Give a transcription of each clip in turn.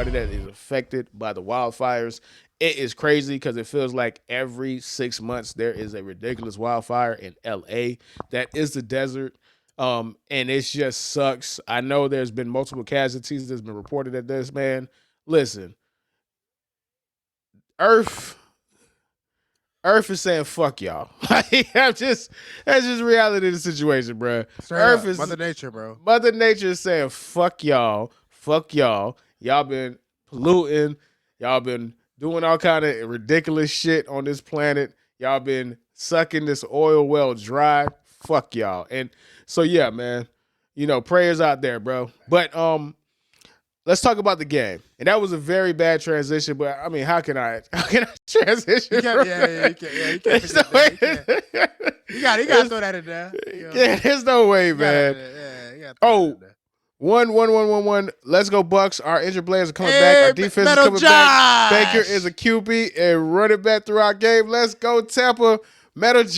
everybody that is affected by the wildfires. It is crazy because it feels like every 6 months there is a ridiculous wildfire in LA that is the desert. And it just sucks. I know there's been multiple casualties that's been reported at this, man. Listen, Earth Earth is saying fuck y'all. That's just reality of the situation, bro. Straight Earth up, is Mother Nature, bro. Mother Nature is saying fuck y'all, fuck y'all. Y'all been polluting, y'all been doing all kind of ridiculous shit on this planet. Y'all been sucking this oil well dry. Fuck y'all. And so yeah, man. Prayers out there, bro. But let's talk about the game. And that was a very bad transition, but I mean, how can I transition? You can't, yeah, you can't, you can't forget that. You gotta throw that in there. Yeah, there's no way, man. You gotta throw that Oh, in there. 1-1-1-1-1. Let's go, Bucks. Our injured players are coming back. Hey, Our defense is Metal coming back. Baker Josh! is a QB and running back through our game. Let's go, Tampa. Metal Metal Josh.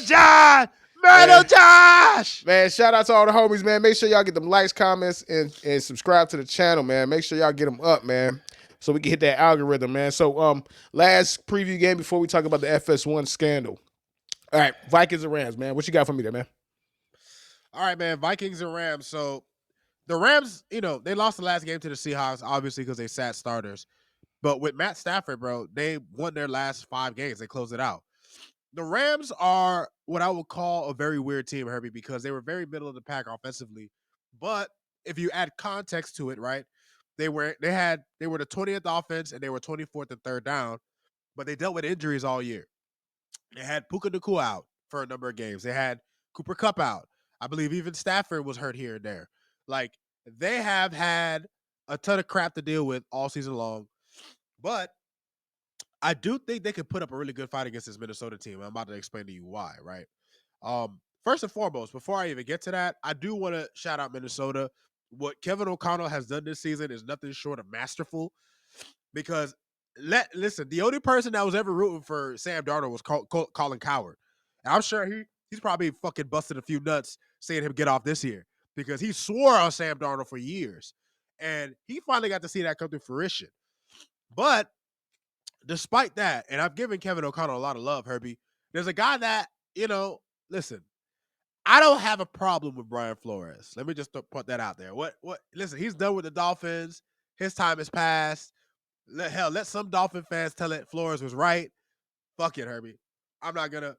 Josh! Metal Man. Josh! Man, shout out to all the homies, man. Make sure y'all get them likes, comments, and subscribe to the channel, man. Make sure y'all get them up, man, so we can hit that algorithm, man. So, last preview game before we talk about the FS1 scandal. All right, Vikings and Rams, man. What you got for me there, man? All right, man. Vikings and Rams. So the Rams, they lost the last game to the Seahawks, obviously because they sat starters. But with Matt Stafford, bro, they won their last 5 games. They closed it out. The Rams are what I would call a very weird team, Herbie, because they were very middle of the pack offensively. But if you add context to it, right, they were the 20th offense and they were 24th and third down, but they dealt with injuries all year. They had Puka Nacua out for a number of games. They had Cooper Kupp out. I believe even Stafford was hurt here and there. Like, they have had a ton of crap to deal with all season long. But I do think they could put up a really good fight against this Minnesota team. I'm about to explain to you why, right? First and foremost, before I even get to that, I do want to shout out Minnesota. What Kevin O'Connell has done this season is nothing short of masterful. Because listen, the only person that was ever rooting for Sam Darnold was Colin Coward, and I'm sure he's probably fucking busted a few nuts seeing him get off this year because he swore on Sam Darnold for years, and he finally got to see that come to fruition. But despite that, and I've given Kevin O'Connell a lot of love, Herbie. There's a guy that listen. I don't have a problem with Brian Flores. Let me just put that out there. What? Listen, he's done with the Dolphins. His time has passed. Let some Dolphin fans tell it Flores was right. Fuck it, Herbie. I'm not gonna.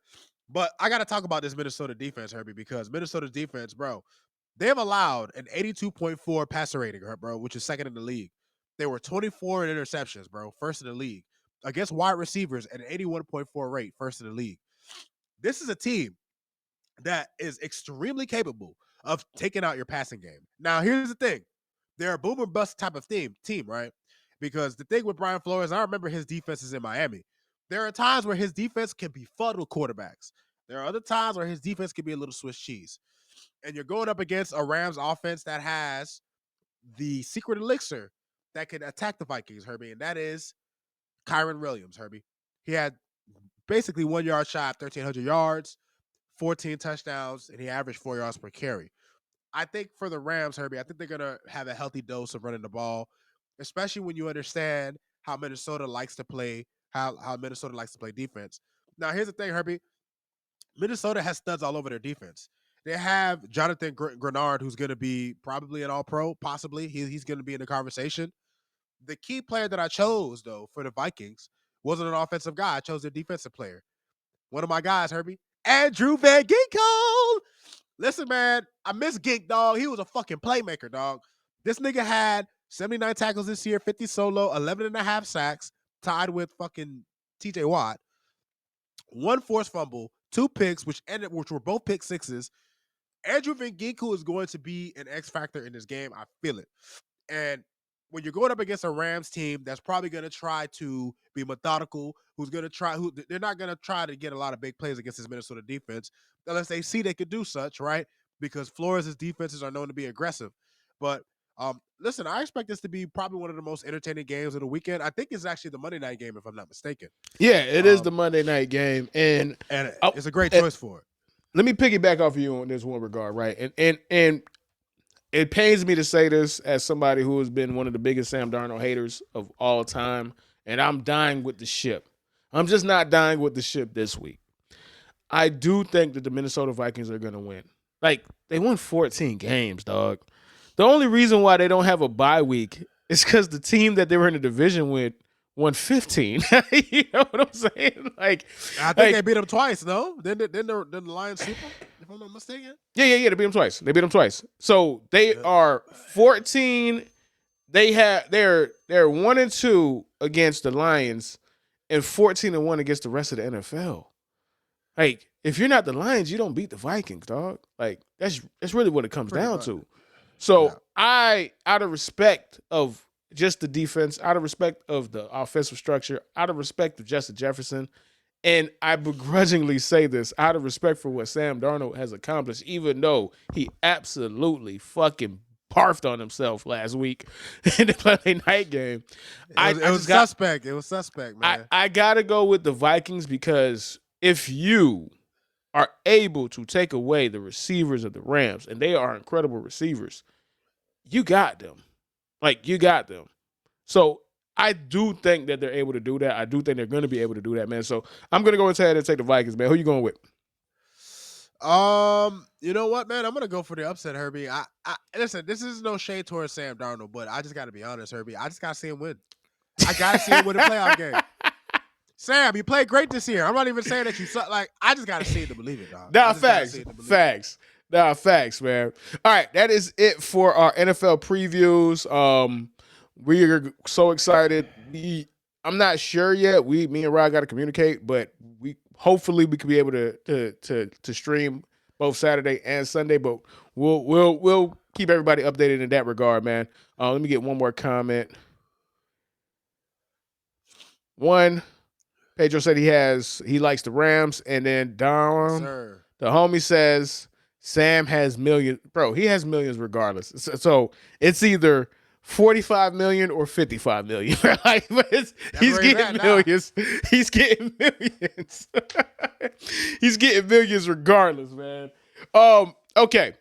But I gotta talk about this Minnesota defense, Herbie, because Minnesota's defense, bro, they have allowed an 82.4 passer rating, bro, which is second in the league. They were 24 in interceptions, bro, first in the league. Against wide receivers at an 81.4 rate, first in the league. This is a team that is extremely capable of taking out your passing game. Now, here's the thing. They're a boom or bust type of team, right? Because the thing with Brian Flores, I remember his defenses in Miami. There are times where his defense can befuddle quarterbacks. There are other times where his defense can be a little Swiss cheese. And you're going up against a Rams offense that has the secret elixir that can attack the Vikings, Herbie, and that is Kyron Williams, Herbie. He had basically 1 yard shy of 1,300 yards, 14 touchdowns, and he averaged 4 yards per carry. I think for the Rams, Herbie, I think they're going to have a healthy dose of running the ball, especially when you understand how Minnesota likes to play, how Minnesota likes to play defense. Now, here's the thing, Herbie. Minnesota has studs all over their defense. They have Jonathan Grenard, who's going to be probably an all-pro, possibly. He's going to be in the conversation. The key player that I chose, though, for the Vikings wasn't an offensive guy. I chose a defensive player. One of my guys, Herbie, Andrew Van Ginkel. Listen, man, I miss Gink, dog. He was a fucking playmaker, dog. This nigga had 79 tackles this year, 50 solo, 11 and a half sacks, tied with fucking TJ Watt. 1 forced fumble, 2 picks, which were both pick sixes. Andrew Van Ginkel is going to be an X factor in this game. I feel it. And when you're going up against a Rams team that's probably going to try to be methodical, they're not going to try to get a lot of big plays against this Minnesota defense unless they see they could do such, right? Because Flores' defenses are known to be aggressive. But listen, I expect this to be probably one of the most entertaining games of the weekend. I think it's actually the Monday night game, if I'm not mistaken. Yeah, it is the Monday night game, and it's a great choice for it. Let me piggyback off of you on this one regard, right? And it pains me to say this as somebody who has been one of the biggest Sam Darnold haters of all time, and I'm dying with the ship. I'm just not dying with the ship this week. I do think that the Minnesota Vikings are going to win. Like, they won 14 games, dog. The only reason why they don't have a bye week is because the team that they were in the division with won 15. You know what I'm saying? Like, I think they beat them twice, no? Didn't the Lions sweep them, if I'm not mistaken? Yeah. They beat them twice. So they are 14. They're 1-2 against the Lions and 14-1 against the rest of the NFL. Like, if you're not the Lions, you don't beat the Vikings, dog. Like, that's really what it comes down to. So out of respect of just the defense, out of respect of the offensive structure, out of respect of Justin Jefferson, and I begrudgingly say this, out of respect for what Sam Darnold has accomplished, even though he absolutely fucking barfed on himself last week in the Monday night game. It was suspect. It was suspect, man. I got to go with the Vikings because if you are able to take away the receivers of the Rams, and they are incredible receivers, you got them. Like, you got them. So I do think that they're able to do that. I do think they're going to be able to do that, man. So I'm going to go ahead and take the Vikings, man. Who you going with? You know what, man? I'm gonna go for the upset, Herbie. I listen. This is no shade towards Sam Darnold, but I just got to be honest, Herbie. I just got to see him win. I got to see him win a playoff game. Sam, you played great this year. I'm not even saying that you suck. Like, I just got to see it to believe it, dog. Nah, facts. Nah, facts, man. All right, that is it for our NFL previews. We are so excited. I'm not sure yet. Me and Rod got to communicate, but hopefully we could be able to stream both Saturday and Sunday. But we'll keep everybody updated in that regard, man. Let me get one more comment. Pedro said he likes the Rams, and then Don, the homie, says Sam has millions. Bro, he has millions regardless. So it's either 45 million or 55 million. Like, he's getting millions. He's getting millions. He's getting millions regardless, man. Okay.